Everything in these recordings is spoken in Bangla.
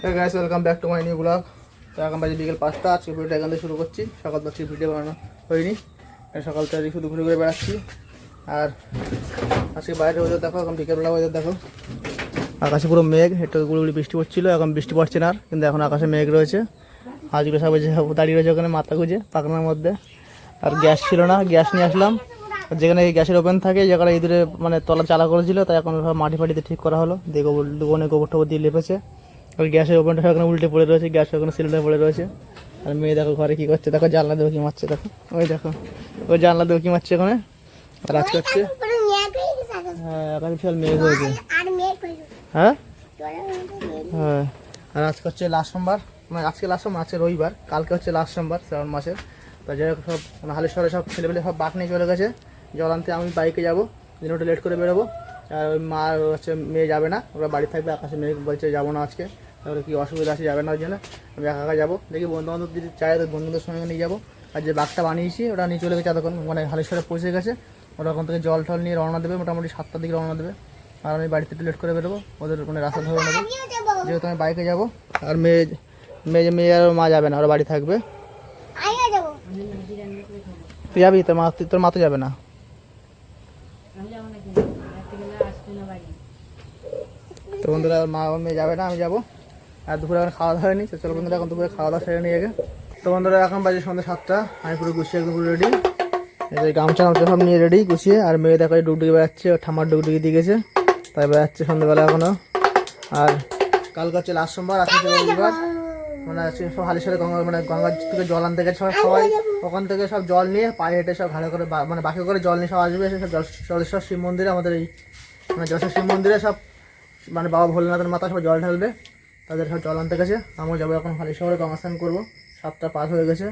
Guys welcome back to my new blog. তো এখন বাজে বিকেল 5টা। আজকে ভিডিওটা এখান থেকে শুরু করছি। সকাল থেকে ভিডিও বানানো হয়নি, সকাল থেকে শুধু ঘুরে ঘুরে বেড়াচ্ছি। আর আজকে বাইরে ওয়েদার দেখো, এখন বিকেলবেলা ওয়েদার দেখো, আকাশে পুরো মেঘ, একটু গুড়ি বৃষ্টি পড়ছিল, এখন বৃষ্টি পড়ছে না, কিন্তু এখন আকাশে মেঘ রয়েছে। আজকে সবাই দাঁড়িয়ে রয়েছে ওখানে মাথা গুঁজে পাখনার মধ্যে। আর গ্যাস ছিল না, গ্যাস নিয়ে আসলাম। যেখানে গ্যাসের ওভেন থাকে, যেখানে ইঁদুরে মানে তলা চালা করেছিল, তাই এখন সব মাটি ফাটিতে ঠিক করা হলো। দিয়ে দোকানে গোবর টোবর দিয়ে লেপেছে। ওই গ্যাসের ওভেনটা ওখানে উল্টে পড়ে রয়েছে, গ্যাস ওখানে সিলিন্ডার পড়ে রয়েছে। আর মেয়ে দেখো ঘরে কী করছে, দেখো জানলা দেবো কি মারছে, দেখো ওই দেখো ওই জানলা দেবো কি মারছে ওখানে রাজ করছে। হ্যাঁ এখন বিশাল মেঘ হয়েছে। হ্যাঁ হ্যাঁ আর আজকে হচ্ছে লাস্ট সোমবার, মানে আজকে লাস্ট সোমবার, আজকে রবিবার, কালকে হচ্ছে লাস্ট সোমবার শ্রাবণ মাসের। তো যাই হোক সব হালেশ্বরে সব ছেলেপেলে সব বাঁক নিয়ে চলে গেছে জল আনতে। আমি বাইকে যাবো, দিন ওটা লেট করে বেরোবো। আর ওই মা হচ্ছে মেয়ে যাবে না, ওরা বাড়ি থাকবে। আকাশে মেয়ে বলছে যাবো না আজকে, তাহলে কি অসুবিধা আছে, যাবে না ওই জন্য আমি একা একা যাবো। দেখি বন্ধুবান্ধব যদি চায় তো বন্ধুদের সঙ্গে নিয়ে যাবো। আর যে বাঘটা বানিয়েছি ওটা নিয়ে চলে গেছে, এতক্ষণ মানে হালেশ্বরে পৌঁছে গেছে। ওরা ওখান থেকে জল টল নিয়ে রওনা দেবে, মোটামুটি 7টার দিকে রওনা দেবে। আর আমি বাড়িতে একটু লেট করে বেরোবো, ওদের মানে রাস্তা ধরে নেবো, যেহেতু আমি বাইকে যাবো। আর মেয়ে আর মা যাবে না, ওরা বাড়ি থাকবে। তুই যাবি? তোর মা তো যাবে না। তো বন্ধুরা মা মেয়ে যাবে না, আমি যাবো। আর দুপুরে এখন খাওয়া দাওয়া হয়নি, চলো বন্ধুরা এখন দুপুরে খাওয়া দাওয়া সেরে নিয়ে গে। তো বন্ধুরা এখন বাজে সন্ধ্যা 7টা, আমি পুরো গুছিয়ে একদম পুরো রেডি। এই গামছা সব নিয়ে রেডি গুছিয়ে। আর মেয়ে দেখো ডুগডুগি বেড়াচ্ছে, ওর ঠাম্মার ডুগডুগি দিয়ে গেছে, তাই বেড়াচ্ছে সন্ধ্যাবেলা এখনো। আর কালকে হচ্ছে লাস্ট সোমবার, আজকে রবিবার। মানে সব হালেশ্বরে গঙ্গা থেকে জল আনতে গেছে সবাই, ওখান থেকে সব জল নিয়ে পায়ে হেঁটে সব ঘাড়ে করে মানে বাকি করে জল নিয়ে সব আসবে। সব জলেশ্বর শিব মন্দিরে, আমাদের এই মানে যশোর শিব মন্দিরে সব মানে বাবা ভোলেনাথের মাথা সব জল ঢালবে, তাদের সব জল আনতে গেছে। আমিও যাবো এখন হালেশ্বরে গঙ্গা স্নান করবো। 7টা পার হয়ে গেছে,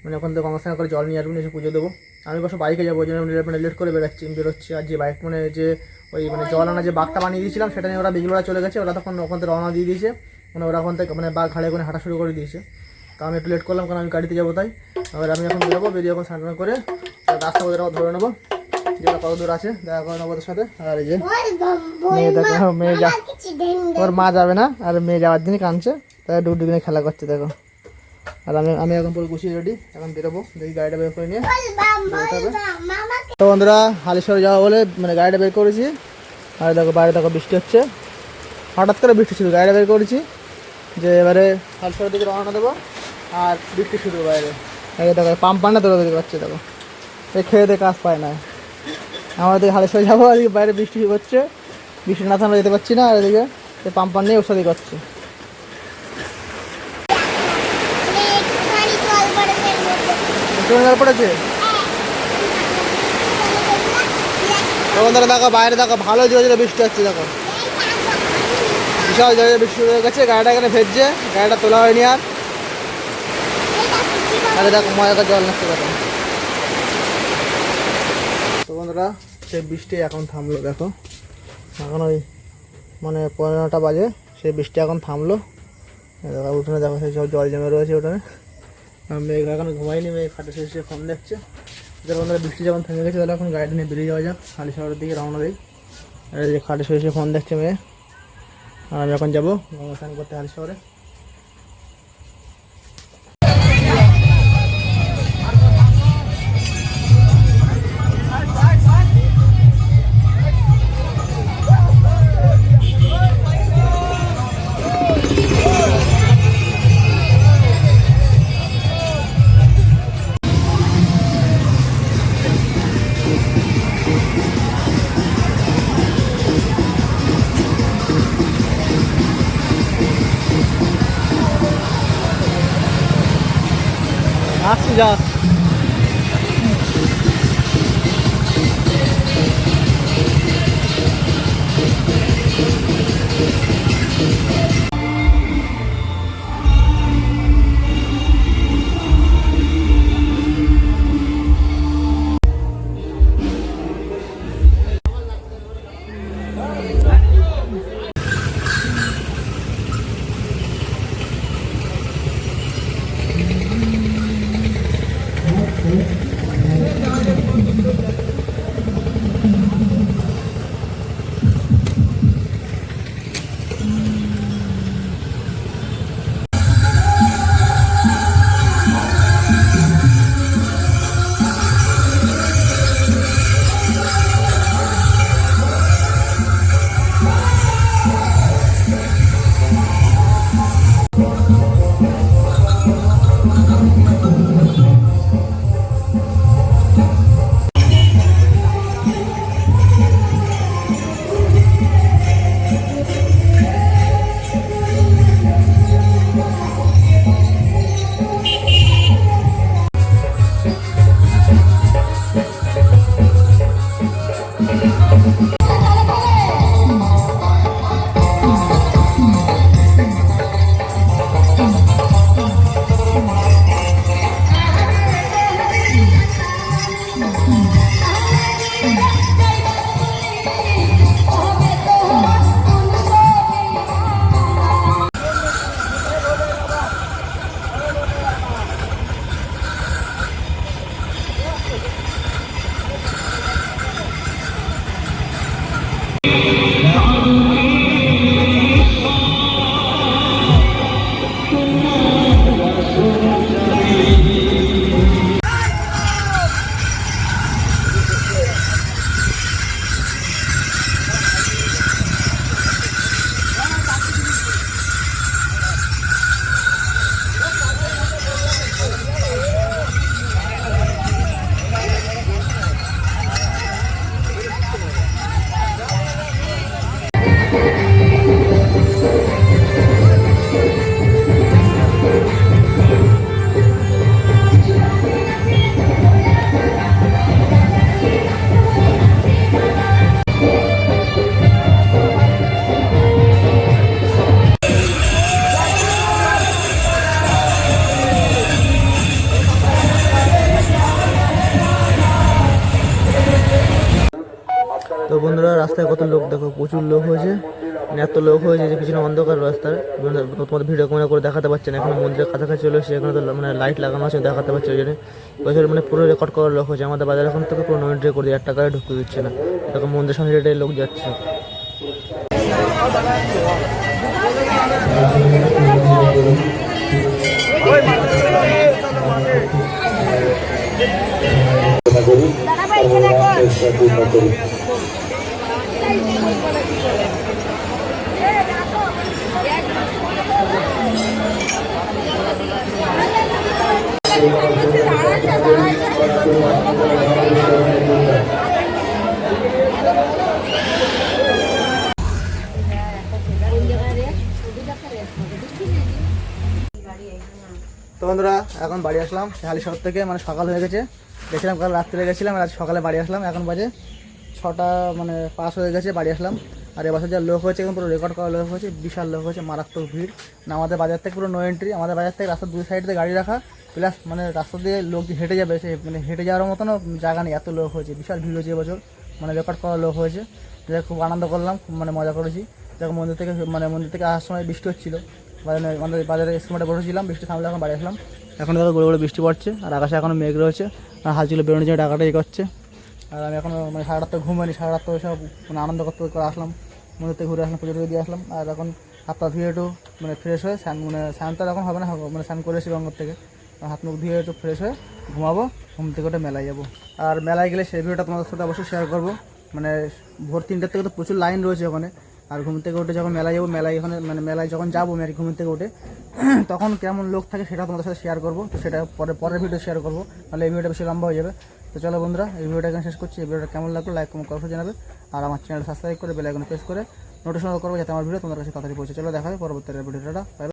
মানে ওখান থেকে গঙ্গা স্নান করে জল নিয়ে আসবো, এসে পুজো দেবো। আমি বসে বাইকে যাবো, ওই জন্য মানে লেট করে বেরোচ্ছি। আর যে বাইক মানে যে ওই মানে জল আনা যে বাঘটা বানিয়ে দিয়েছিলাম, সেটা নিয়ে ওরা বিকেলবেলা চলে গেছে। ওরা তখন ওখান থেকে রওনা দিয়ে দিয়েছে, মানে ওরা ওখান থেকে মানে বাঘ ঘাড়ে করে হাঁটা শুরু করে দিয়েছে। তো আমি একটু লেট করলাম, কারণ আমি গাড়িতে যাবো তাই। এবার আমি এখন বেরোবো, বেরিয়ে এখন স্নান করে রাস্তা ওদের ধরে নেবো, যেটা কত দূর আছে দেখা করে নেবো ওদের সাথে। আর এই যে মেয়ে দেখো, মেয়ে যা ওর মা যাবে না, আর মেয়ে যাওয়ার দিনই কাঁদছে, তাই ডুগডুগি নিয়ে খেলা করছে দেখো। আর আমি এখন পুরো গুছিয়ে রেডি, এখন বেরোবো, দেখি গাড়িটা বের করে নিয়ে বেরোতে হবে। তো বন্ধুরা হালেশ্বরে যাওয়া বলে মানে গাড়িটা বের করেছি। আর দেখো বাইরে দেখো বৃষ্টি হচ্ছে, হঠাৎ করে বৃষ্টি শুরু, গাড়িটা বের করেছি যে এবারে হালেশ্বরের দিকে রওনা দেবো। আর বৃষ্টি শুরু বাইরে, দেখো পাম্প পান্না তোলা দিতে পারছে, দেখো এই খেয়ে দিয়ে কাজ পায় না। আমার দিকে হালেশ্বরে যাবো, আর বাইরে বৃষ্টি হচ্ছে, বৃষ্টি না থামলে যেতে পারছি না। আর এদিকে পাম্প পান নিয়ে ওষুধই করছে। পড়েছে দেখো বাইরে, দেখো ভালো জোরে বৃষ্টি হচ্ছে, দেখো বিশাল জোরে বৃষ্টি হয়ে গেছে। গাড়িটা এখানে ভেজছে, গাড়িটা তোলা হয়নি আর। আরে দেখো মজা জল নাচছে দেখো। তো বন্ধুরা সেই বৃষ্টি এখন থামলো, দেখো এখন ওই মানে 15টা বাজে, সেই বৃষ্টি এখন থামলো। দেখো উঠোনে দেখো সেই সব জল জমে রয়েছে উঠোনে। মেঘ এখন ঘুমাইনি, মেঘ খাটে শেষে ফোন দেখছে। বন্ধুরা বৃষ্টি যখন থেমে গেছে, তাহলে এখন গাড়িটা নিয়ে বেরিয়ে যাওয়া যাক, হালেশ্বরের দিকে রওনা দিই। আর যে খাটে শেষে ফোন দেখছে মেয়ে। আর আমি এখন যাবো গঙ্গা স্নান করতে হালেশ্বরে। আসছি যা তো বন্ধুরা রাস্তায় কত লোক দেখো, প্রচুর লোক হয়েছে, এত লোক হয়েছে যে পিছনে অন্ধকার রাস্তার তোমাদের ভিডিও ক্যামেরা করে দেখাতে পারছে না। এখন মন্দিরের কাছাকাছি চলে এসেছে, এখানে তো মানে লাইট লাগানো আছে দেখাতে পারছে, ওই জন্য বছর মানে পুরো রেকর্ড করার লোক হয়েছে। আমাদের বাজার এখন থেকে পুরো নয় করে দিয়ে 1 টাকায় ঢুকতে দিচ্ছে না, তখন মন্দিরের সামনে এটাই লোক যাচ্ছে। তো বন্ধুরা এখন বাড়ি আসলাম হালিশহর থেকে, মানে সকাল হয়ে গেছে, গেছিলাম কাল রাত্রে গেছিলাম, আজ সকালে বাড়ি আসলাম। এখন বাজে 6টা মানে 5 হয়ে গেছে, বাড়ি আসলাম। আর এবছর যা লোক হয়েছে এখন পুরো রেকর্ড করা লোক হয়েছে, বিশাল লোক হয়েছে, মারাত্মক ভিড়। না আমাদের বাজার থেকে পুরো নো এন্ট্রি, আমাদের বাজার থেকে রাস্তার 2 সাইডে গাড়ি রাখা, প্লাস মানে রাস্তা দিয়ে লোক যে হেঁটে যাবে সে মানে হেঁটে যাওয়ার মতনও জায়গা নেই, এত লোক হয়েছে, বিশাল ভিড় হয়েছে এবছর, মানে রেকর্ড করা লোক হয়েছে। যাই খুব আনন্দ করলাম, খুব মানে মজা করেছি। যখন মন্দির থেকে আসার সময় বৃষ্টি হচ্ছিলো, আমাদের বাজারে সময়টা বসেছিলাম, বৃষ্টি থামলে এখন বাড়ি আসলাম। এখন দেখো গড়ে গড়ে বৃষ্টি পড়ছে, আর আকাশে এখনও মেঘ রয়েছে, আর হালচিল বেরোনোর জন্য টাকাটাই করছে। আর আমি এখনও মানে সারা রাত ঘুমাইনি, সারা রাত সব মানে আনন্দ করতে করে আসলাম, মন্দির থেকে ঘুরে আসলাম, পুজো টুজো দিয়ে আসলাম। আর এখন হাত পা ধুয়ে একটু মানে ফ্রেশ হয়ে স্নান তো এখন হবে না, মানে স্নান করে এসে গঙ্গার থেকে, হাত মুখ ধুয়ে একটু ফ্রেশ হয়ে ঘুমাবো, ঘুম থেকে ওটা মেলায় যাবো। আর মেলায় গেলে সেই ভিডিওটা তোমাদের সাথে অবশ্যই শেয়ার করবো। মানে ভোর 3টার থেকে তো প্রচুর লাইন রয়েছে ওখানে। আর ঘুম থেকে উঠে যখন মেলায় যাবো, মেলায় এখানে মানে মেলায় যখন যাবো আমি আর ঘুম থেকে উঠে তখন কেমন লোক থাকে সেটা তোমাদের সাথে শেয়ার করবো। তো সেটা পরের ভিডিও শেয়ার করবো, তাহলে এই ভিডিওটা বেশি লম্বা হয়ে যাবে। তো চলো বন্ধুরা, এই ভিডিওটা এখানে শেষ করছি। এই ভিডিওটা কেমন লাগলো লাইক কমেন্ট করে জানাবে, আর আমার চ্যানেল সাবস্ক্রাইব করে বেল আইকন প্রেস করে নোটিফিকেশন করবো, যাতে আমার ভিডিও তোমাদের কাছে তাড়াতাড়ি পৌঁছে। চলো দেখা হবে পরবর্তী ভিডিওটা।